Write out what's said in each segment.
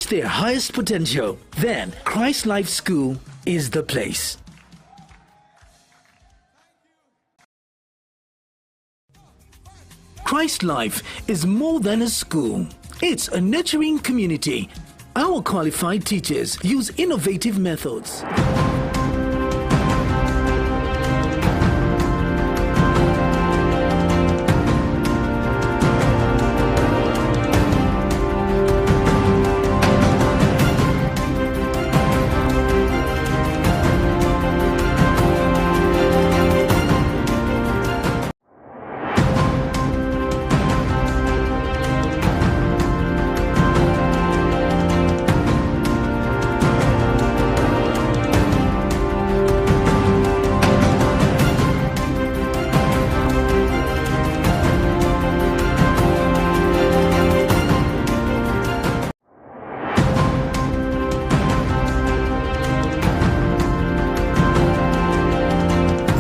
their highest potential, then Christ Life School is the place. Christ Life is more than a school. It's a nurturing community. Our qualified teachers use innovative methods.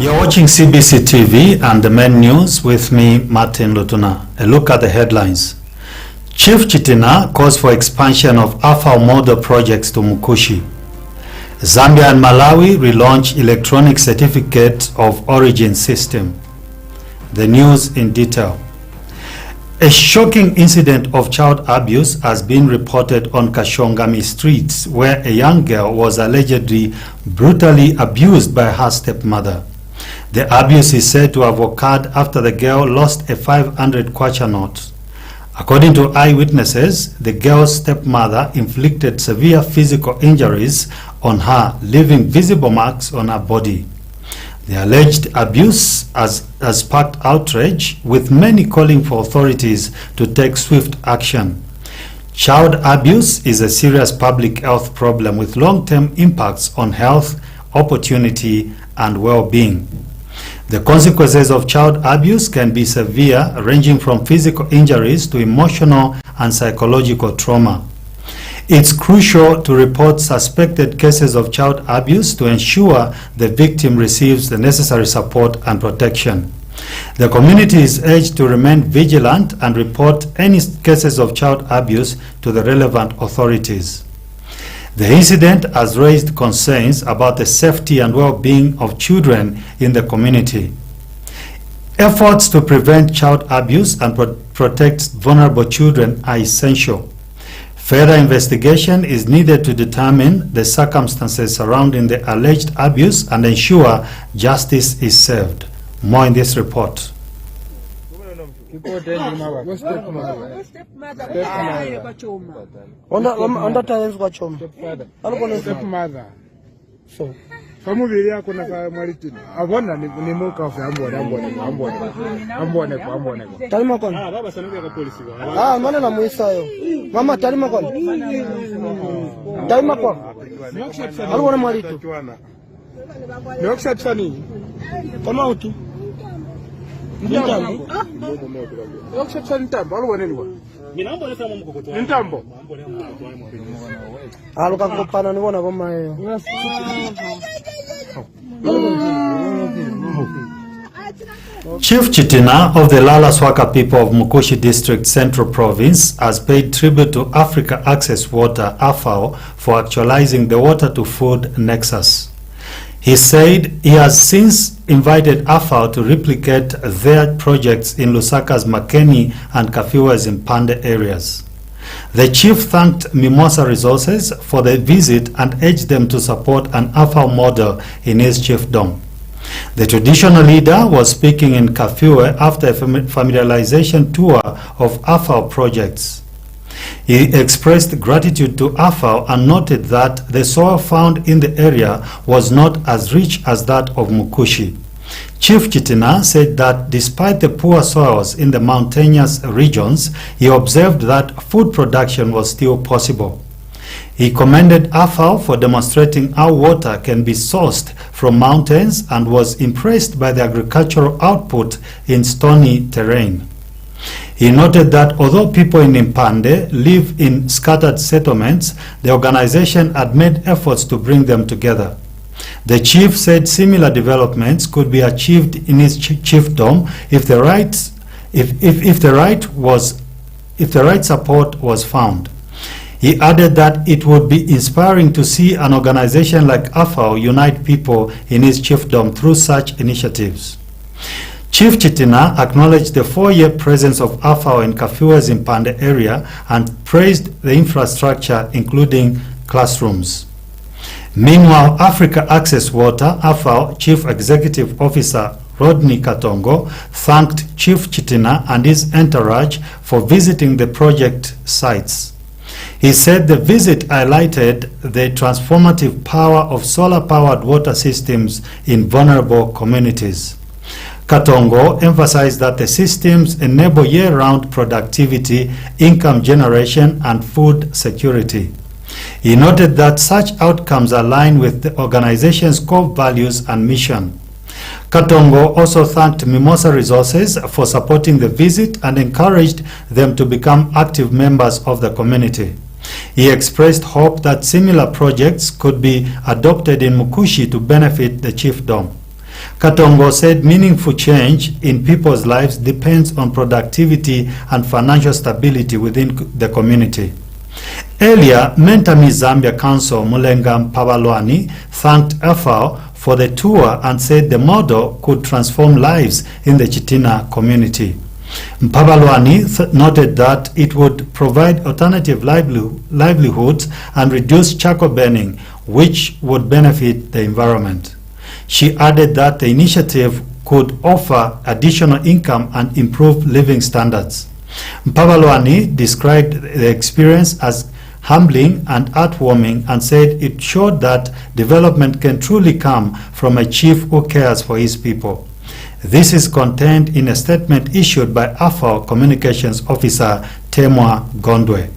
You're watching Cbc TV and the main news with me, Martin Lutuna. A look at the headlines. Chief Chitina calls for expansion of AFAO model projects to Mukushi. Zambia and Malawi relaunch electronic certificate of origin system. The news in detail. A shocking incident of child abuse has been reported on Kashongami streets, where a young girl was allegedly brutally abused by her stepmother. The abuse is said to have occurred after the girl lost a 500 kwacha note. According to eyewitnesses, the girl's stepmother inflicted severe physical injuries on her, leaving visible marks on her body. The alleged abuse has sparked outrage, with many calling for authorities to take swift action. Child abuse is a serious public health problem with long-term impacts on health, opportunity, and well-being. The consequences of child abuse can be severe, ranging from physical injuries to emotional and psychological trauma. It's crucial to report suspected cases of child abuse to ensure the victim receives the necessary support and protection. The community is urged to remain vigilant and report any cases of child abuse to the relevant authorities. The incident has raised concerns about the safety and well-being of children in the community. Efforts to prevent child abuse and protect vulnerable children are essential. Further investigation is needed to determine the circumstances surrounding the alleged abuse and ensure justice is served. More in this report. Chief Chitina of the Lala Swaka people of Mukushi District Central Province has paid tribute to Africa Access Water (AFAO) for actualizing the water to food nexus. He said he has since invited AFAO to replicate their projects in Lusaka's Makeni and Kafiwa's Impande areas. The chief thanked Mimosa Resources for the visit and urged them to support an AFAO model in his chiefdom. The traditional leader was speaking in Kafiwe after a familiarization tour of AFAO projects. He expressed gratitude to AFAO and noted that the soil found in the area was not as rich as that of Mukushi. Chief Chitina said that despite the poor soils in the mountainous regions, he observed that food production was still possible. He commended AFAO for demonstrating how water can be sourced from mountains and was impressed by the agricultural output in stony terrain. He noted that although people in Impande live in scattered settlements, the organization had made efforts to bring them together. The chief said similar developments could be achieved in his chiefdom if the right support was found. He added that it would be inspiring to see an organization like AFAO unite people in his chiefdom through such initiatives. Chief Chitina acknowledged the 4-year presence of AFAO in Kafiwa's Impande area and praised the infrastructure, including classrooms. Meanwhile, Africa Access Water, AFAO Chief Executive Officer Rodney Katongo thanked Chief Chitina and his entourage for visiting the project sites. He said the visit highlighted the transformative power of solar-powered water systems in vulnerable communities. Katongo emphasized that the systems enable year-round productivity, income generation, and food security. He noted that such outcomes align with the organization's core values and mission. Katongo also thanked Mimosa Resources for supporting the visit and encouraged them to become active members of the community. He expressed hope that similar projects could be adopted in Mukushi to benefit the chiefdom. Katongo said meaningful change in people's lives depends on productivity and financial stability within the community. Earlier, Mentami Zambia Council Mulenga Mpabalwani thanked AFAO for the tour and said the model could transform lives in the Chitina community. Mpabalwani noted that it would provide alternative livelihoods and reduce charcoal burning, which would benefit the environment. She added that the initiative could offer additional income and improve living standards. Mpabalwani described the experience as humbling and heartwarming and said it showed that development can truly come from a chief who cares for his people. This is contained in a statement issued by AFAO Communications Officer Temwa Gondwe.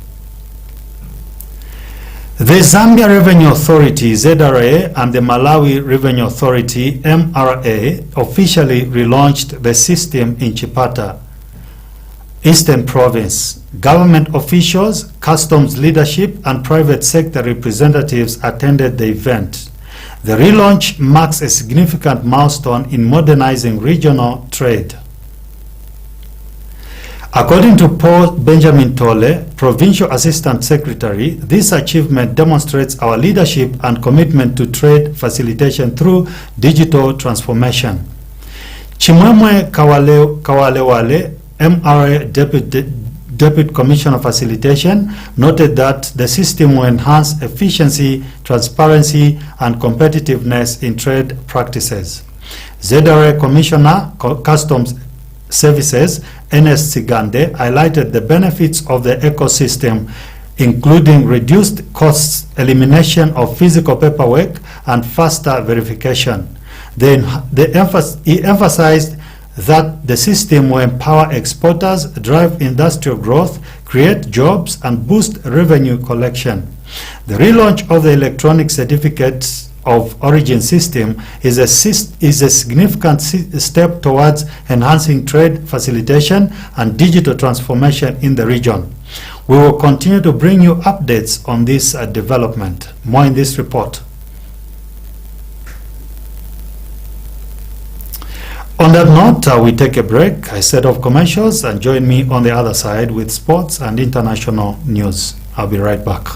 The Zambia Revenue Authority ZRA and the Malawi Revenue Authority MRA officially relaunched the system in Chipata, Eastern Province. Government officials, customs leadership, and private sector representatives attended the event. The relaunch marks a significant milestone in modernizing regional trade. According to Paul Benjamin Tole, Provincial Assistant Secretary, this achievement demonstrates our leadership and commitment to trade facilitation through digital transformation. Chimwemwe Kawalewale, MRA Deputy Commissioner of Facilitation, noted that the system will enhance efficiency, transparency, and competitiveness in trade practices. ZRA Commissioner, Customs Services, NS Sigande, highlighted the benefits of the ecosystem, including reduced costs, elimination of physical paperwork, and faster verification. He emphasized that the system will empower exporters, drive industrial growth, create jobs, and boost revenue collection. The relaunch of the electronic certificates of origin system is a significant step towards enhancing trade facilitation and digital transformation in the region. We will continue to bring you updates on this development. More in this report. On that note, we take a break, a set of commercials, and join me on the other side with sports and international news. I'll be right back.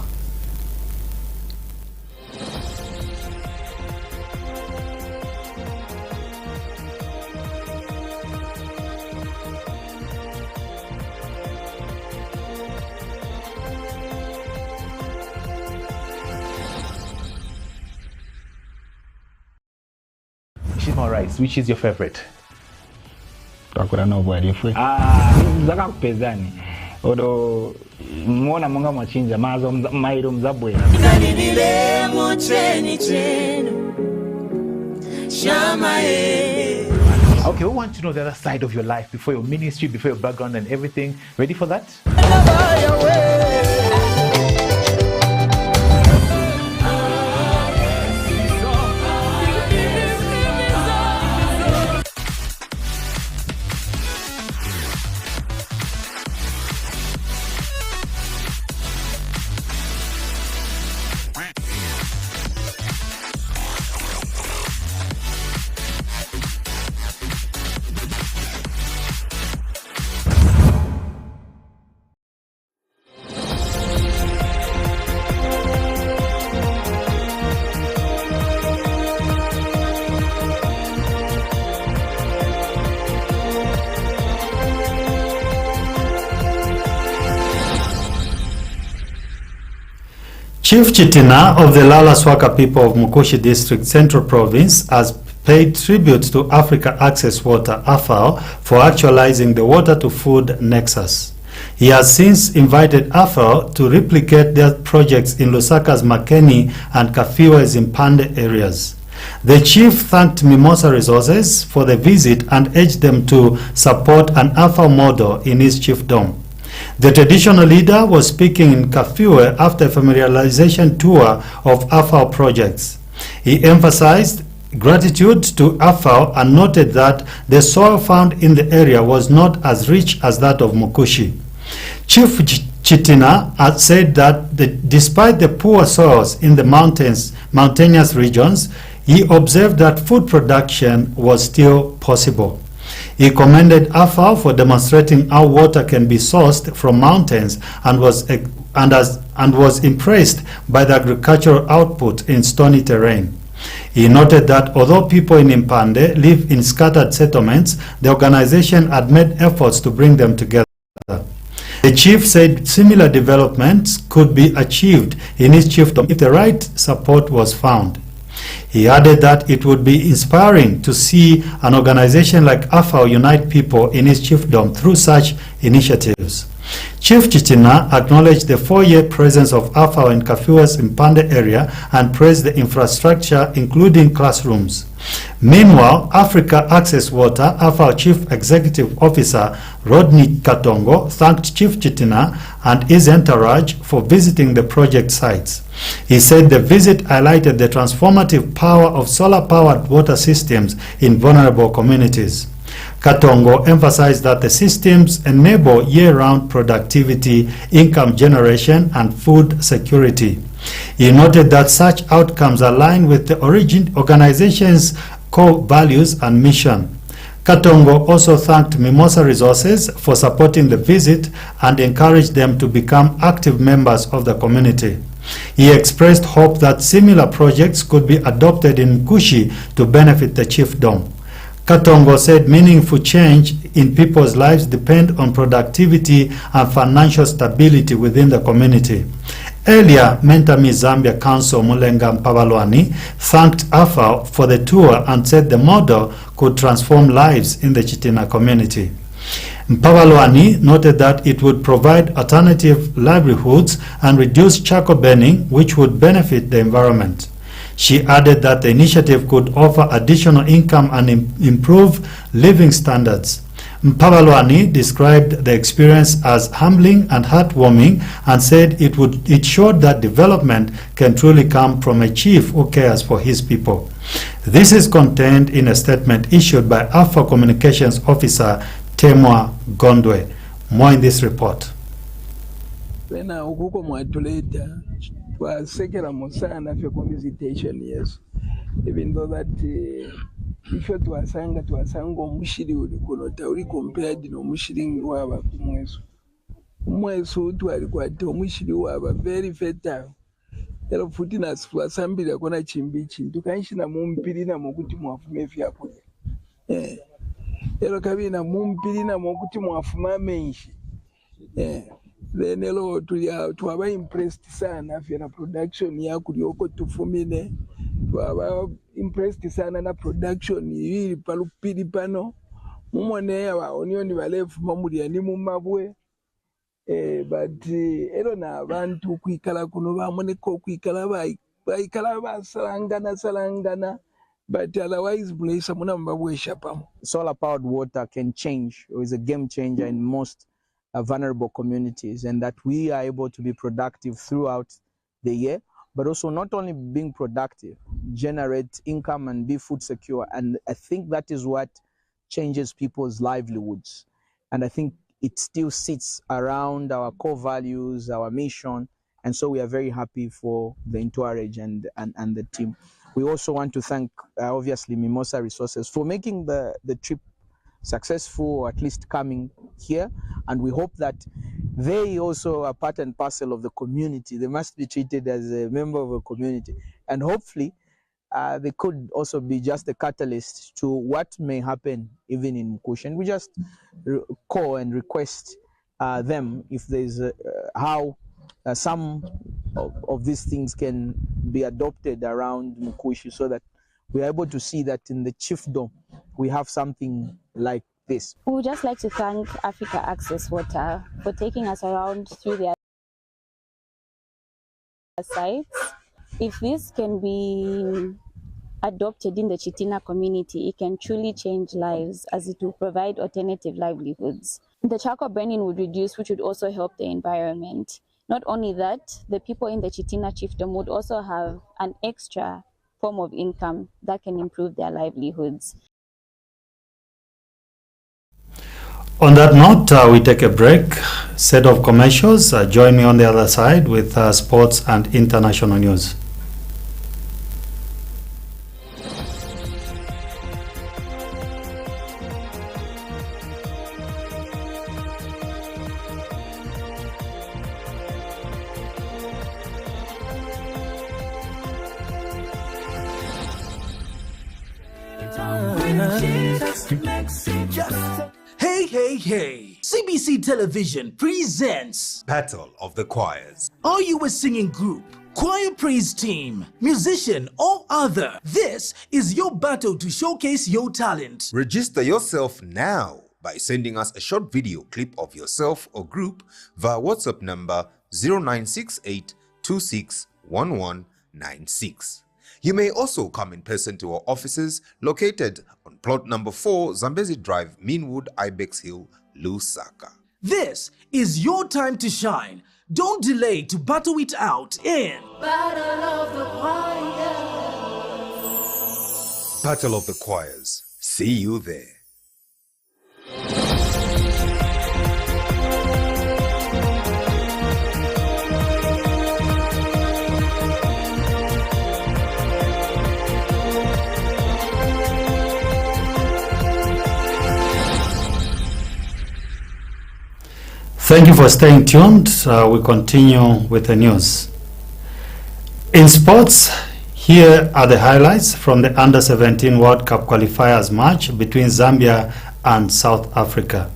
Shima rice, which is your favorite? Zakakupezani odo muona mwanga mwachinja mazo mairo mzabwe Okay, we want to know the other side of your life, before your ministry, before your background and everything. Ready for that? Chief Chitina of the Lala Swaka people of Mukushi District Central Province has paid tribute to Africa Access Water (AFAO) for actualizing the water to food nexus. He has since invited AFAO to replicate their projects in Lusaka's Makeni and Kafiwe's Impande areas. The chief thanked Mimosa Resources for the visit and urged them to support an AFAO model in his chiefdom. The traditional leader was speaking in Kafiwe after a familiarization tour of AFAO projects. He emphasized gratitude to AFAO and noted that the soil found in the area was not as rich as that of Mukushi. Chief Chitina had said that despite the poor soils in the mountainous regions, he observed that food production was still possible. He commended AFAO for demonstrating how water can be sourced from mountains and was impressed by the agricultural output in stony terrain. He noted that although people in Impande live in scattered settlements, the organization had made efforts to bring them together. The chief said similar developments could be achieved in his chiefdom if the right support was found. He added that it would be inspiring to see an organization like AFAO unite people in his chiefdom through such initiatives. Chief Chitina acknowledged the 4-year presence of AFAO in Kafiwe's Impande area and praised the infrastructure, including classrooms. Meanwhile, Africa Access Water AFAO Chief Executive Officer Rodney Katongo thanked Chief Chitina and his entourage for visiting the project sites. He said the visit highlighted the transformative power of solar-powered water systems in vulnerable communities. Katongo emphasized that the systems enable year-round productivity, income generation, and food security. He noted that such outcomes align with the organization's core values and mission. Katongo also thanked Mimosa Resources for supporting the visit and encouraged them to become active members of the community. He expressed hope that similar projects could be adopted in Mukushi to benefit the chiefdom. Katongo said meaningful change in people's lives depend on productivity and financial stability within the community. Earlier, Mentami Zambia Council Mulenga Mpabalwani thanked AFAO for the tour and said the model could transform lives in the Chitina community. Mpabalwani noted that it would provide alternative livelihoods and reduce charcoal burning, which would benefit the environment. She added that the initiative could offer additional income and improve living standards. Mpabalwani described the experience as humbling and heartwarming and said it showed that development can truly come from a chief who cares for his people. This is contained in a statement issued by AFAO Communications Officer Temwa Gondwe. More in this report. Twasekera musana ffe ku visitation yesu even though that iffe twasanga omushiri uli kuno tauli compared n'omushiri waba kumwesu twalikwata omushiri waba very fertile era futi nasi twasambira kona chimbi chintu kanshina mumpirina mokuti mwafuma efyakulya ero kabina mumpirina mokuti mwafuma menshi then elo twaba impressed sana na production yakulioko tufumine twaba impressed sana na production ili palupili pano mumone onioni balefu mamulya ni mumabwe but elo na abantu kwikala kuno bamoneko kwikala baikala basalangana but otherwise place muna mabwe shapamo. Solar powered water can change or is a game changer in most vulnerable communities, and that we are able to be productive throughout the year, but also not only being productive, generate income and be food secure. And I think that is what changes people's livelihoods. And I think it still sits around our core values, our mission. And so we are very happy for the entourage and the team. We also want to thank, obviously, Mimosa Resources for making the trip successful, or at least coming here, and we hope that they also are part and parcel of the community. They must be treated as a member of a community, and hopefully they could also be just a catalyst to what may happen even in Mukushi. And we just call and request them if there's how some of these things can be adopted around Mukushi, so that we are able to see that in the chiefdom we have something like this. We would just like to thank Africa Access Water for taking us around through their sites. If this can be adopted in the Chitina community, it can truly change lives, as it will provide alternative livelihoods. The charcoal burning would reduce, which would also help the environment. Not only that, the people in the Chitina chiefdom would also have an extra form of income that can improve their livelihoods. On that note, we take a break. Set of commercials. Join me on the other side with sports and international news. Hey, hey, hey! CBC Television presents Battle of the Choirs. Are you a singing group, choir praise team, musician, or other? This is your battle to showcase your talent. Register yourself now by sending us a short video clip of yourself or group via WhatsApp number 0968 261196. You may also come in person to our offices located on plot number 4 Zambezi Drive, Meanwood, Ibex Hill, Lusaka. This is your time to shine. Don't delay to battle it out in Battle of the Choirs. Battle of the Choirs. See you there. Thank you for staying tuned. We continue with the news. In sports, here are the highlights from the Under-17 World Cup qualifiers match between Zambia and South Africa.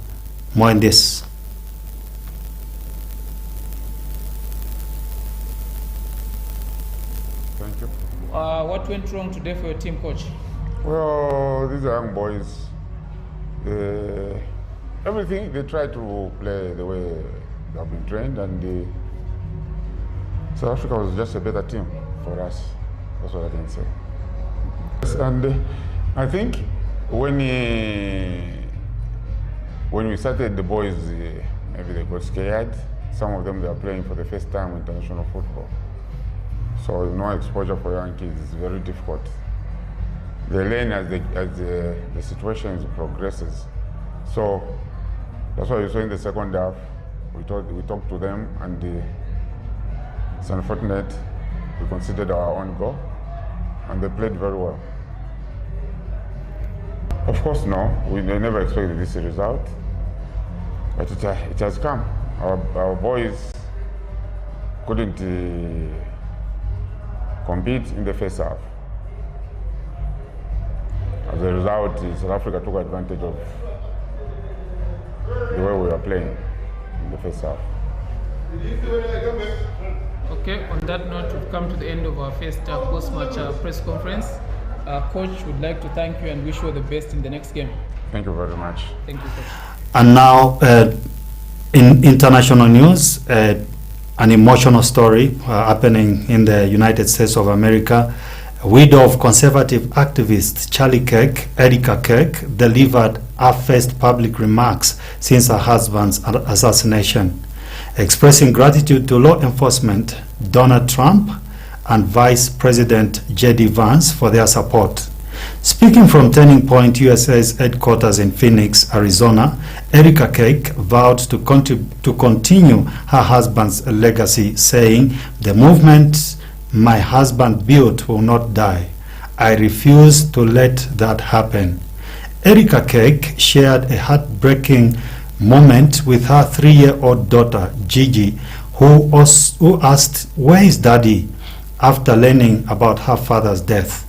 More in this. Thank you. What went wrong today for your team, coach? Well, these are young boys. Everything, they try to play the way they have been trained, and South Africa was just a better team for us. That's what I can say. And I think when we started, the boys, maybe they got scared. Some of them, they are playing for the first time international football. So no exposure for young kids is very difficult. They learn as the situation progresses. So that's why you saw in the second half, we talked to them, and it's unfortunate we conceded our own goal, and they played very well. Of course, no, we never expected this result, but it has come. Our boys couldn't compete in the first half. As a result, South Africa took advantage of the way we were playing in the first half. Okay, on that note, we've come to the end of our first post-match press conference. Coach, would like to thank you and wish you all the best in the next game. Thank you very much. Thank you, Coach. And now, in international news, an emotional story happening in the United States of America. A widow of conservative activist Charlie Kirk, Erica Kirk, delivered her first public remarks since her husband's assassination, expressing gratitude to law enforcement, Donald Trump, and Vice President J.D. Vance for their support. Speaking from Turning Point USA's headquarters in Phoenix, Arizona, Erica Kirk vowed to continue her husband's legacy, saying, "The movement my husband built will not die. I refuse to let that happen." Erica Kirk shared a heartbreaking moment with her 3-year-old daughter, Gigi, who asked, "Where is Daddy?" after learning about her father's death.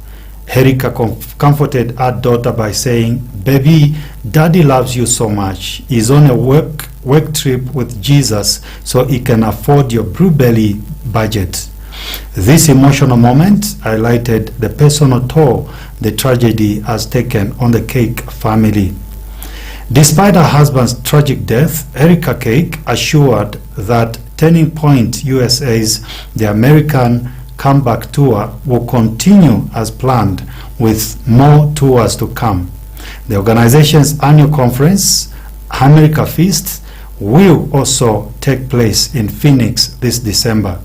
Erica comforted her daughter by saying, "Baby, Daddy loves you so much. He's on a work work trip with Jesus so he can afford your Blueberry budget. This emotional moment highlighted the personal toll the tragedy has taken on the Cake family. Despite her husband's tragic death, Erica Cake assured that Turning Point USA's The American Comeback Tour will continue as planned, with more tours to come. The organization's annual conference, America Feast, will also take place in Phoenix this December.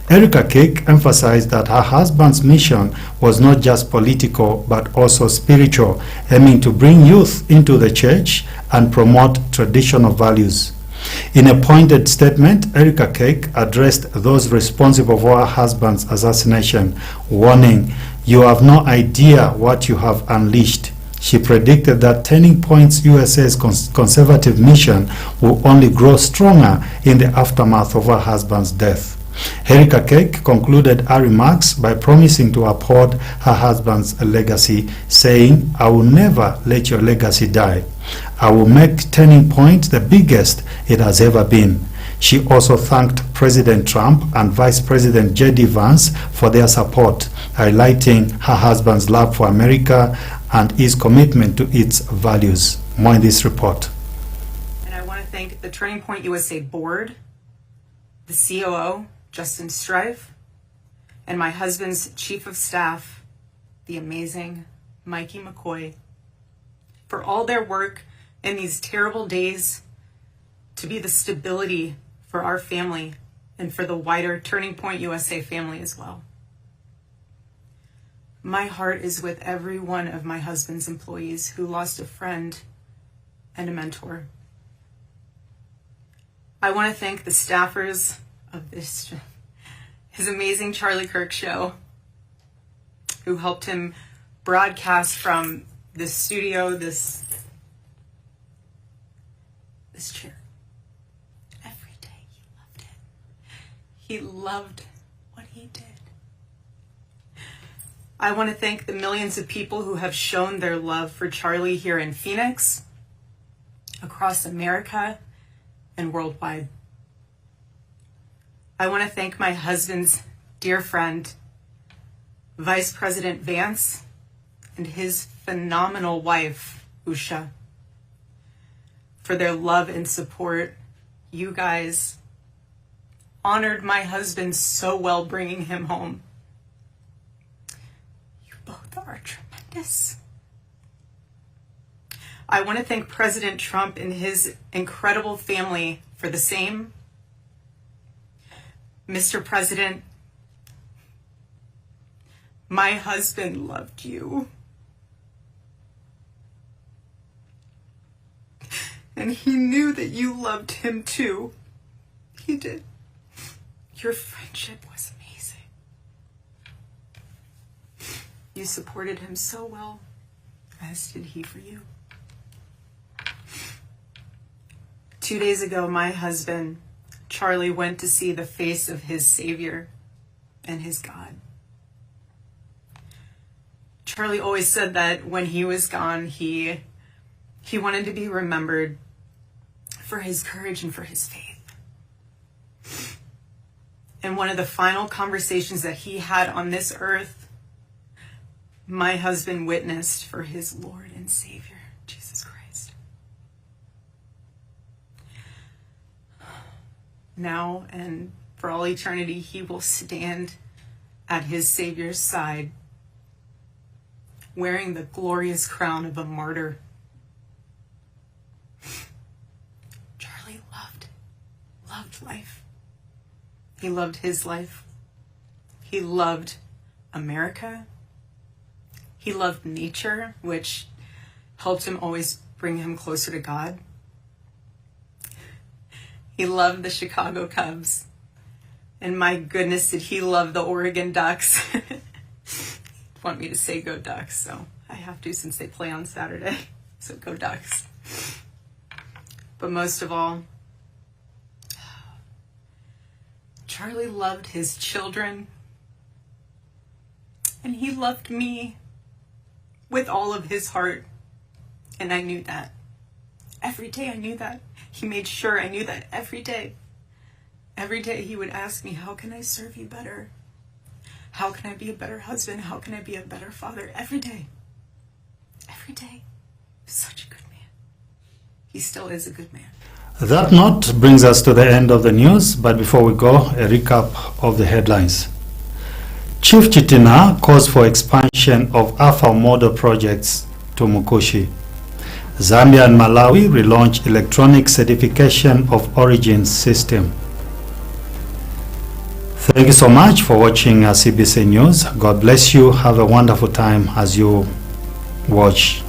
Erica Cake emphasized that her husband's mission was not just political but also spiritual, aiming to bring youth into the church and promote traditional values. In a pointed statement, Erica Cake addressed those responsible for her husband's assassination, warning, "You have no idea what you have unleashed." She predicted that Turning Point USA's conservative mission will only grow stronger in the aftermath of her husband's death. Erica Cake concluded her remarks by promising to uphold her husband's legacy, saying, "I will never let your legacy die. I will make Turning Point the biggest it has ever been." She also thanked President Trump and Vice President J.D. Vance for their support, highlighting her husband's love for America and his commitment to its values. More in this report. And I want to thank the Turning Point USA board, the COO, Justin Strife, and my husband's chief of staff, the amazing Mikey McCoy, for all their work in these terrible days to be the stability for our family and for the wider Turning Point USA family as well. My heart is with every one of my husband's employees who lost a friend and a mentor. I want to thank the staffers of his amazing Charlie Kirk show, who helped him broadcast from this studio, this chair. Every day he loved it. He loved what he did. I want to thank the millions of people who have shown their love for Charlie here in Phoenix, across America, and worldwide. I want to thank my husband's dear friend, Vice President Vance, and his phenomenal wife, Usha, for their love and support. You guys honored my husband so well, bringing him home. You both are tremendous. I want to thank President Trump and his incredible family for the same. Mr. President, my husband loved you. And he knew that you loved him too. He did. Your friendship was amazing. You supported him so well, as did he for you. 2 days ago, my husband, Charlie, went to see the face of his Savior and his God. Charlie always said that when he was gone, he wanted to be remembered for his courage and for his faith. And one of the final conversations that he had on this earth, my husband witnessed for his Lord and Savior, Jesus Christ. Now and for all eternity, he will stand at his Savior's side, wearing the glorious crown of a martyr. Charlie loved life. He loved his life. He loved America. He loved nature, which helped him always bring him closer to God. He loved the Chicago Cubs. And my goodness, did he love the Oregon Ducks. Want me to say go Ducks, so I have to since they play on Saturday. So go Ducks. But most of all, Charlie loved his children. And he loved me with all of his heart. And I knew that. Every day I knew that. He made sure I knew that every day. Every day he would ask me, how can I serve you better? How can I be a better husband? How can I be a better father? Every day. Every day. Such a good man. He still is a good man. That note brings us to the end of the news, but before we go, a recap of the headlines. Chief Chitina calls for expansion of AFA model projects to Mukushi. Zambia and Malawi relaunch electronic certification of origin system. Thank you so much for watching CBC News. God bless you. Have a wonderful time as you watch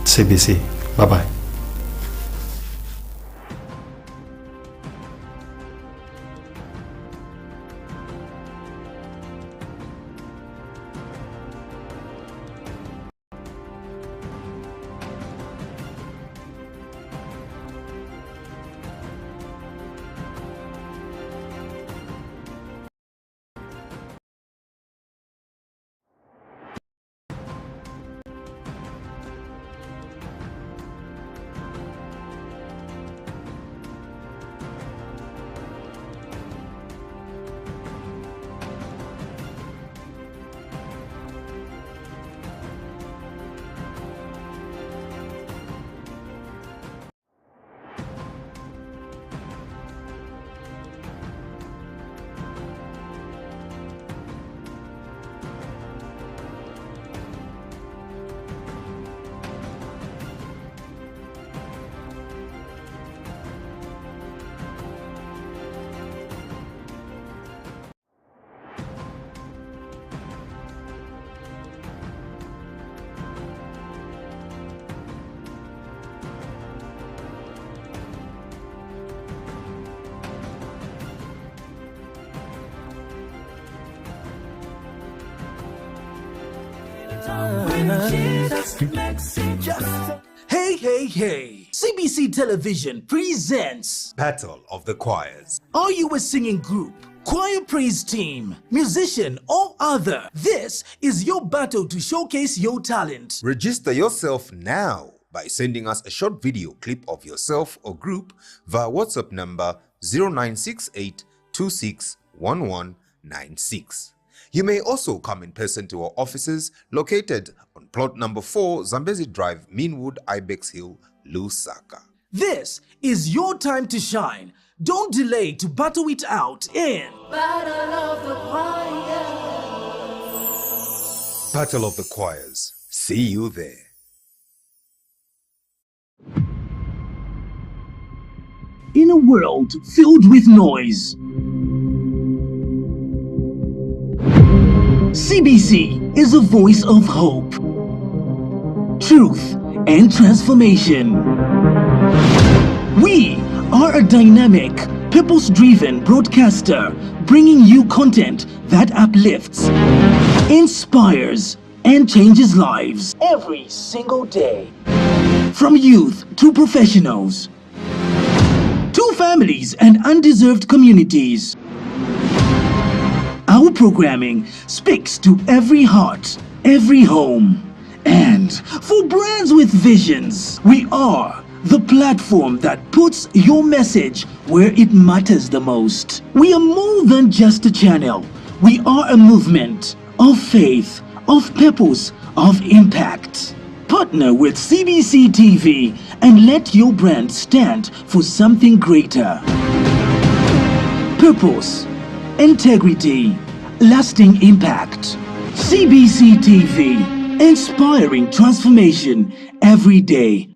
CBC. Bye-bye. Hey, hey, hey! CBC Television presents Battle of the Choirs. Are you a singing group, choir praise team, musician or other? This is your battle to showcase your talent. Register yourself now by sending us a short video clip of yourself or group via WhatsApp number 0968 261196. You may also come in person to our offices located on plot number 4 Zambezi Drive, Meanwood, Ibex Hill, Lusaka. This is your time to shine. Don't delay to battle it out in Battle of the Choirs. Battle of the Choirs. See you there. In a world filled with noise, CBC is a voice of hope, truth, and transformation. We are a dynamic, purpose-driven broadcaster bringing you content that uplifts, inspires, and changes lives every single day. From youth to professionals, to families and undeserved communities. Our programming speaks to every heart, every home. And for brands with visions, we are the platform that puts your message where it matters the most. We are more than just a channel. We are a movement of faith, of purpose, of impact. Partner with Cbc TV and let your brand stand for something greater. Purpose, integrity, lasting impact. Cbc TV, inspiring transformation every day.